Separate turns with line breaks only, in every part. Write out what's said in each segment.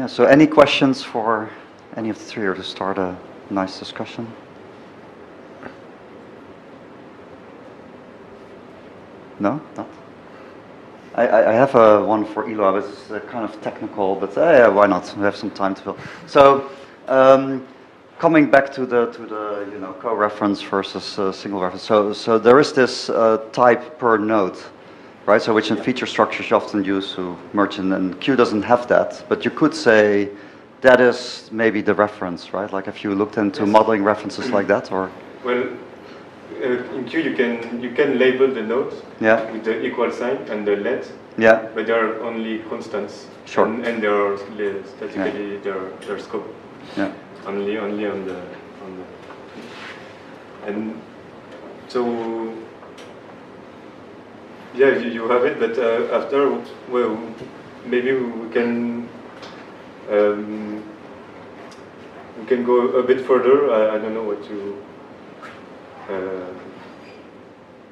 Yeah, so any questions for any of the three, or to start a nice discussion? No? Not? I have one for Elo. It's kind of technical, but yeah, why not? We have some time to fill. So, coming back to the co-reference versus single reference. So there is this type per node, right? So which in feature structures you often use to merge in, and Q doesn't have that. But you could say that is maybe the reference, right? Like if you looked into modeling references like that, or
well. In Q, you can label the nodes with the equal sign and the let, but they are only constants.
Sure.
And they are statically their scope.
Yeah.
Only on the and so yeah, you have it, but after, well, maybe we can go a bit further. I don't know what you.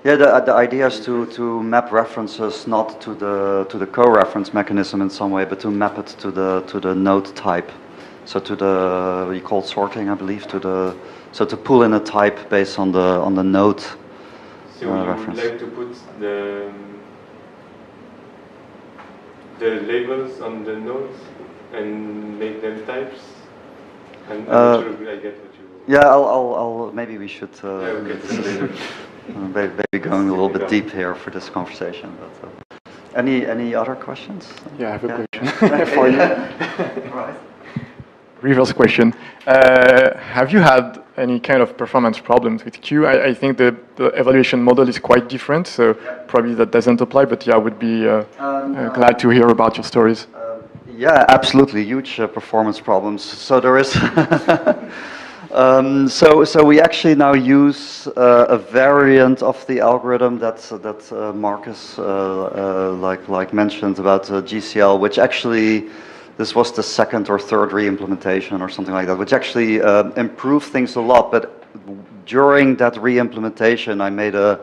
Yeah, the idea is to map references not to the co-reference mechanism in some way, but to map it to the node type. So to the, we call sorting, I believe, so to pull in a type based on the node
so you
reference.
Would like to put the labels on the nodes and make them types? I'm not sure I get what you.
Yeah, I'll maybe we should.
Okay.
Maybe going a little bit deep here for this conversation. But any other questions?
Yeah, I have a question for you.
Right.
Reverse question. Have you had any kind of performance problems with Q? I think the evaluation model is quite different, so probably that doesn't apply, but yeah, I would be glad to hear about your stories.
Yeah, absolutely, huge performance problems. So there is, so we actually now use a variant of the algorithm that Marcus like mentioned about GCL, which actually, this was the second or third re-implementation or something like that, which actually improved things a lot. But during that re-implementation, I made a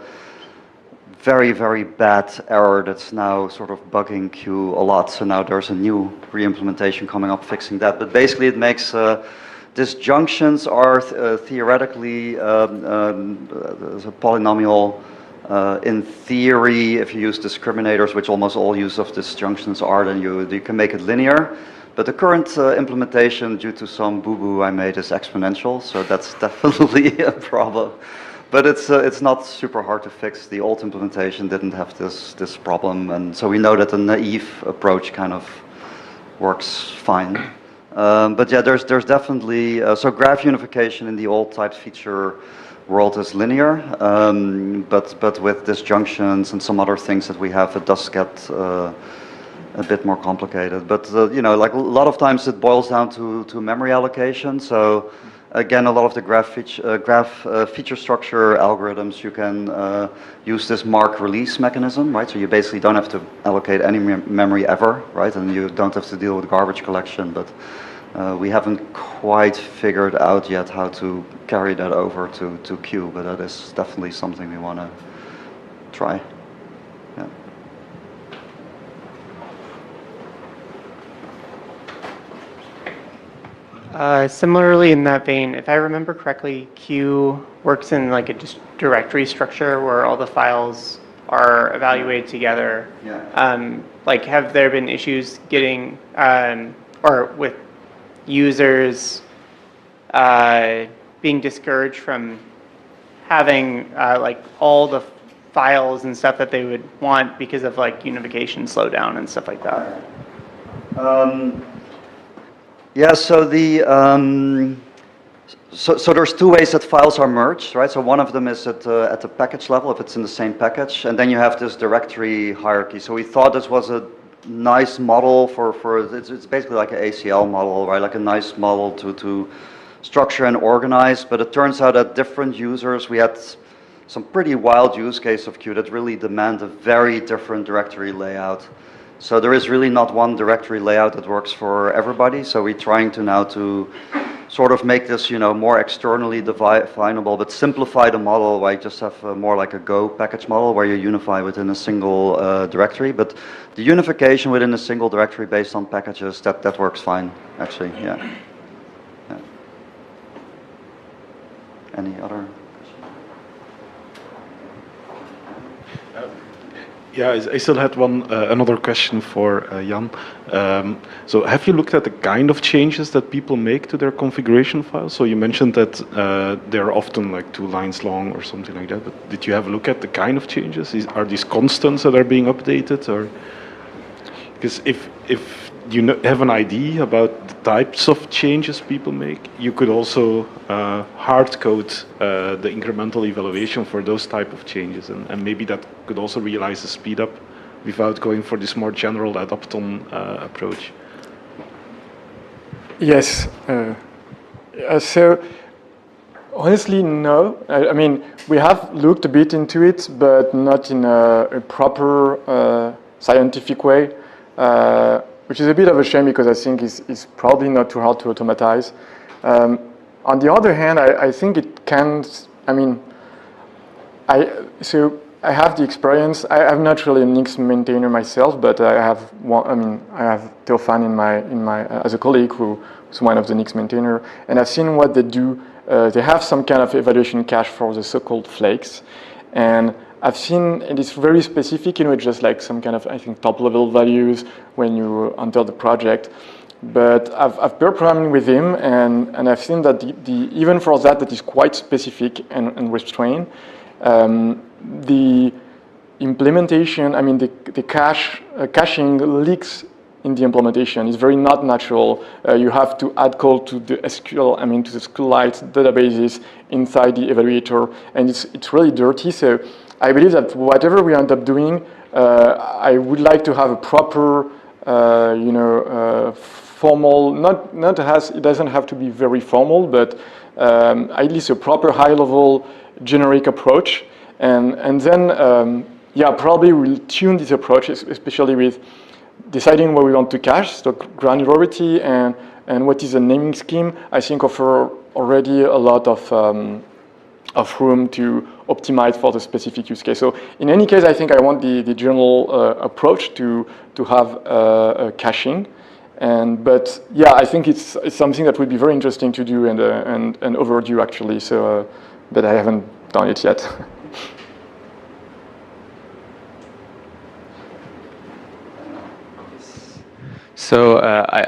very, very bad error that's now sort of bugging Q a lot. So now there's a new re-implementation coming up fixing that. But basically it makes disjunctions are theoretically a polynomial in theory. If you use discriminators, which almost all use of disjunctions are, then you can make it linear. But the current implementation, due to some boo-boo I made, is exponential. So that's definitely a problem. But it's not super hard to fix. The old implementation didn't have this problem, and so we know that the naive approach kind of works fine. But yeah, there's definitely so graph unification in the old type feature world is linear, but with disjunctions and some other things that we have, it does get a bit more complicated. But like a lot of times it boils down to memory allocation. So again, a lot of the graph feature structure algorithms, you can use this mark release mechanism, right? So you basically don't have to allocate any memory ever, right? And you don't have to deal with garbage collection, but we haven't quite figured out yet how to carry that over to Q, but that is definitely something we want to try. Yeah.
Similarly, in that vein, if I remember correctly, Q works in like a directory structure where all the files are evaluated together.
Yeah.
Like, have there been issues getting, or with users being discouraged from having like all the files and stuff that they would want because of like unification slowdown and stuff like that?
Yeah, so so there's two ways that files are merged, right? So one of them is at the package level, if it's in the same package, and then you have this directory hierarchy. So we thought this was a nice model for it's basically like an ACL model, right? Like a nice model to structure and organize. But it turns out that different users, we had some pretty wild use case of Q that really demand a very different directory layout. So there is really not one directory layout that works for everybody. So we're trying to now to sort of make this, more externally definable, but simplify the model where you just have more like a Go package model where you unify within a single directory. But the unification within a single directory based on packages, that works fine, actually, yeah. Any other?
Yeah, I still had another question for Jan. So have you looked at the kind of changes that people make to their configuration files? So you mentioned that they're often like 2 lines long or something like that, but did you have a look at the kind of changes? Are these constants that are being updated? Or because if you have an idea about the types of changes people make, you could also hard code the incremental evaluation for those type of changes, and maybe that could also realize the speed up without going for this more general adopt-on approach.
Yes. So honestly, no. I mean, we have looked a bit into it, but not in a proper scientific way. Which is a bit of a shame because I think it's probably not too hard to automatize. On the other hand, I think it can, I mean, so I have the experience. I'm not really a Nix maintainer myself, but I have Theophan in my as a colleague who's one of the Nix maintainer, and I've seen what they do. They have some kind of evaluation cache for the so-called flakes, and I've seen, and it's very specific, it's just like some kind of, I think, top-level values when you enter the project. But I've pair programming with him, and I've seen that even for that is quite specific and restrained. The implementation, I mean, the caching leaks in the implementation is very not natural. You have to add call to the SQL, to the SQLite databases inside the evaluator, and it's really dirty. So I believe that whatever we end up doing, I would like to have a proper, formal. It doesn't have to be very formal, but at least a proper high-level generic approach, and then probably we'll tune this approach, especially with deciding where we want to cache, so granularity and what is a naming scheme. I think offer already a lot of room to optimize for the specific use case. So in any case, I think I want the general approach to have caching, but yeah, I think it's something that would be very interesting to do and overdue actually. So, but I haven't done it yet.
So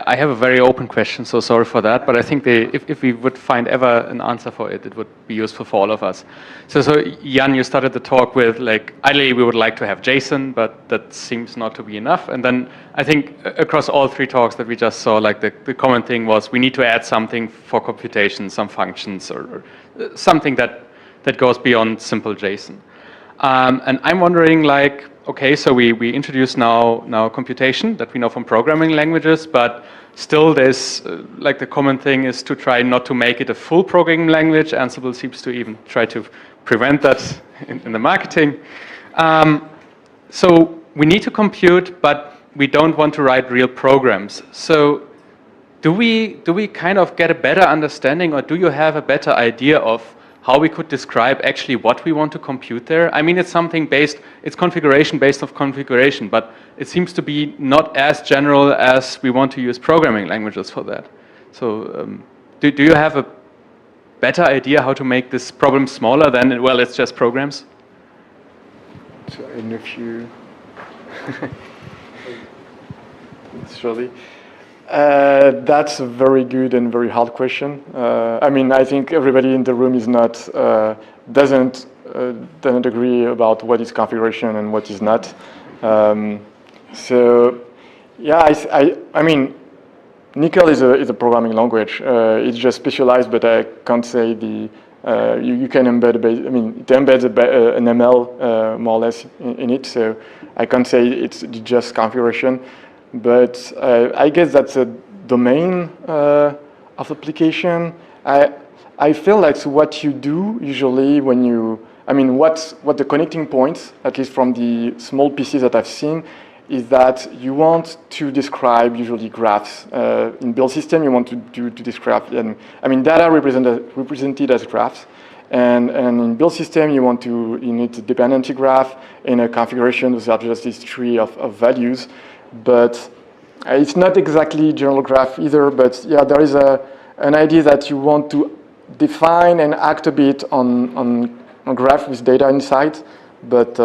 I have a very open question, so sorry for that, but I think if we would find ever an answer for it, it would be useful for all of us. So Jan, you started the talk with, like, ideally we would like to have JSON, but that seems not to be enough. And then I think across all 3 talks that we just saw, like the common thing was we need to add something for computation, some functions or something that goes beyond simple JSON. And I'm wondering, like, okay, so we introduce now computation that we know from programming languages, but still there's, like, the common thing is to try not to make it a full programming language. Ansible seems to even try to prevent that in the marketing. So we need to compute, but we don't want to write real programs. So do we kind of get a better understanding, or do you have a better idea of how we could describe actually what we want to compute there? I mean, it's configuration based off configuration, but it seems to be not as general as we want to use programming languages for that. So do you have a better idea how to make this problem smaller than, well, it's just programs?
So I don't know if you... Surely. That's a very good and very hard question. I mean, I think everybody in the room is doesn't agree about what is configuration and what is not. So, yeah, I mean, Nickel is a programming language. It's just specialized, but I can't say you can embed it embeds an ML more or less in it. So I can't say it's just configuration. But I guess that's a domain of application. I feel like what you do usually when what the connecting points, at least from the small pieces that I've seen, is that you want to describe usually graphs. In build system, you want to describe, data represented as graphs. And in build system, you need a dependency graph. In a configuration, those are just this tree of values. But it's not exactly general graph either, but yeah, there is an idea that you want to define and act a bit on a graph with data inside, but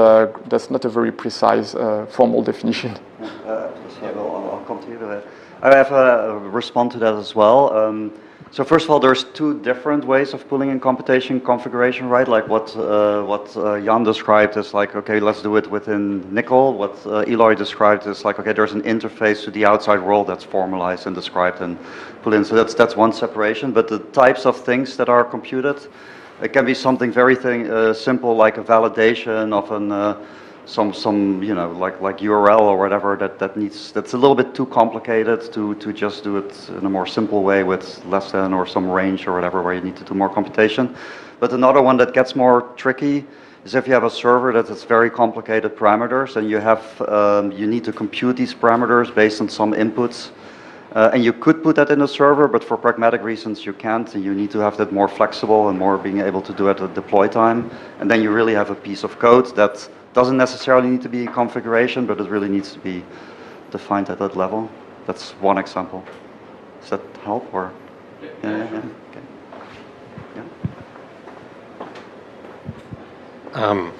that's not a very precise formal definition.
I'll come to you. I have a respond to that as well. So first of all, there's two different ways of pulling in computation configuration, right? Like what Jan described is like, okay, let's do it within Nickel. What Eloy described is like, okay, there's an interface to the outside world that's formalized and described and put in. So that's one separation. But the types of things that are computed, it can be something very simple like a validation of an some like URL or whatever that's a little bit too complicated to just do it in a more simple way with less than or some range or whatever where you need to do more computation. But another one that gets more tricky is if you have a server that has very complicated parameters and you need to compute these parameters based on some inputs. And you could put that in a server, but for pragmatic reasons you can't, and you need to have that more flexible and more being able to do it at deploy time. And then you really have a piece of code that doesn't necessarily need to be in configuration, but it really needs to be defined at that level. That's one example. Does that help? Or? Yeah. Okay. Yeah.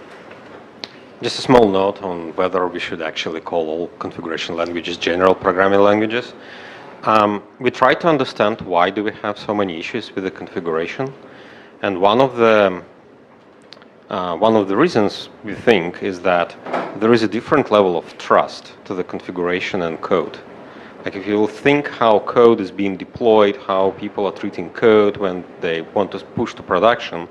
Just a small note on whether we should actually call all configuration languages general programming languages. We try to understand why do we have so many issues with the configuration, and one of the reasons we think is that there is a different level of trust to the configuration and code. Like if you think how code is being deployed, how people are treating code when they want to push to production,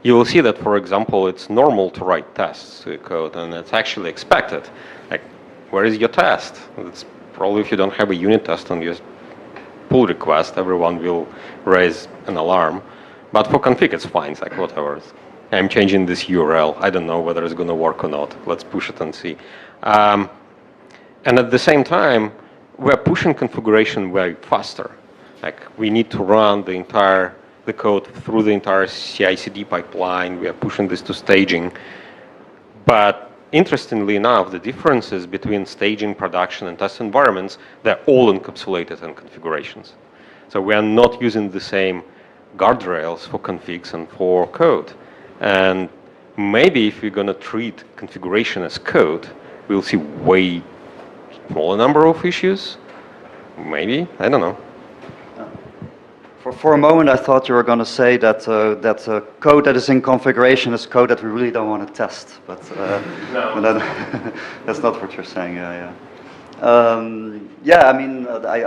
you will see that, for example, it's normal to write tests to code, and it's actually expected. Like, where is your test? It's probably if you don't have a unit test on your pull request, everyone will raise an alarm. But for config, it's fine. It's like, whatever. I'm changing this URL. I don't know whether it's going to work or not. Let's push it and see. And at the same time, we're pushing configuration way faster. Like, we need to run the code through the entire CI/CD pipeline. We are pushing this to staging. But interestingly enough, the differences between staging, production, and test environments, they're all encapsulated in configurations. So we are not using the same guardrails for configs and for code. And maybe if we're going to treat configuration as code, we'll see way smaller number of issues. Maybe, I don't know.
For a moment, I thought you were going to say that code that is in configuration is code that we really don't want to test, but no. That's not what you're saying. I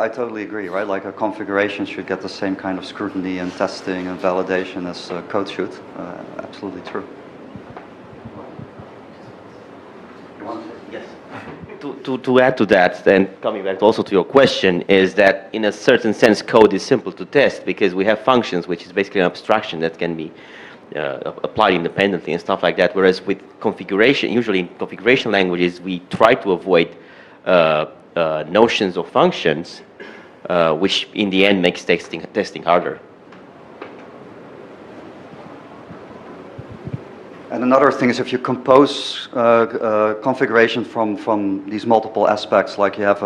totally agree, right? Like a configuration should get the same kind of scrutiny and testing and validation as code should. Absolutely true.
Yes. To add to that, and coming back also to your question, is that in a certain sense code is simple to test because we have functions, which is basically an abstraction that can be applied independently and stuff like that. Whereas with configuration, usually in configuration languages, we try to avoid notions of functions, which in the end makes testing harder.
And another thing is if you compose configuration from these multiple aspects, like you have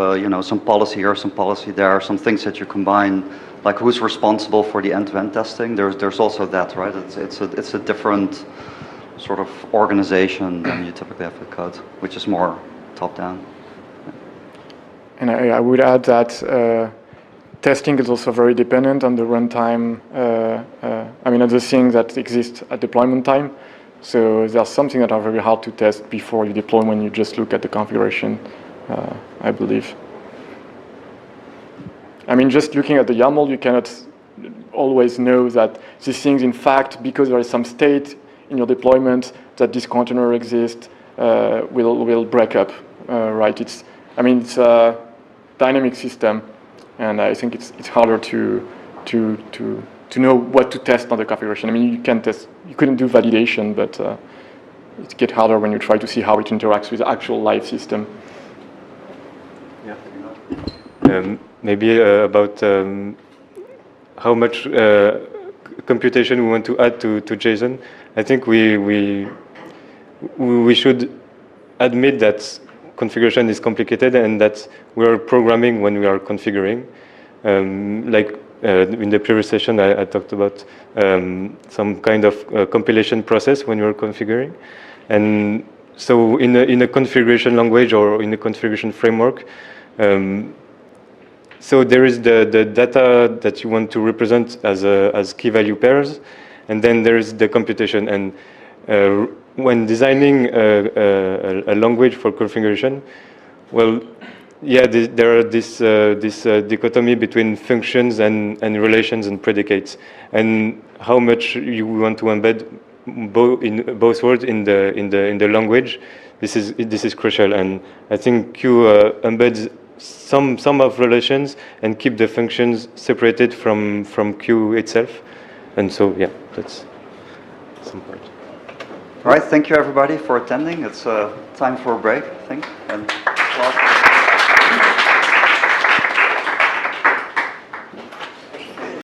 some policy here, some policy there, some things that you combine, like who's responsible for the end-to-end testing. There's also that, right? It's a different sort of organization than you typically have with code, which is more top-down.
And I would add that testing is also very dependent on the runtime. On the things that exist at deployment time. So there's something that are very hard to test before you deploy when you just look at the configuration, I believe. Just looking at the YAML, you cannot always know that these things, in fact, because there is some state in your deployment that this container exists, will break up, right? It's a dynamic system, and I think it's harder to know what to test on the configuration. You couldn't do validation, but it gets harder when you try to see how it interacts with the actual live system.
maybe about how much computation we want to add to JSON. I think we should admit that configuration is complicated and that we are programming when we are configuring. In the previous session, I talked about some kind of compilation process when you're configuring. And so in a configuration language or in a configuration framework, so there is the data that you want to represent as key value pairs, and then there is the computation. And when designing a language for configuration, well, yeah, there are this dichotomy between functions and relations and predicates, and how much you want to embed both words in the language. This is crucial, and I think Q embeds some of relations and keep the functions separated from Q itself, and so yeah, that's some part.
All right, thank you everybody for attending. It's time for a break, I think. And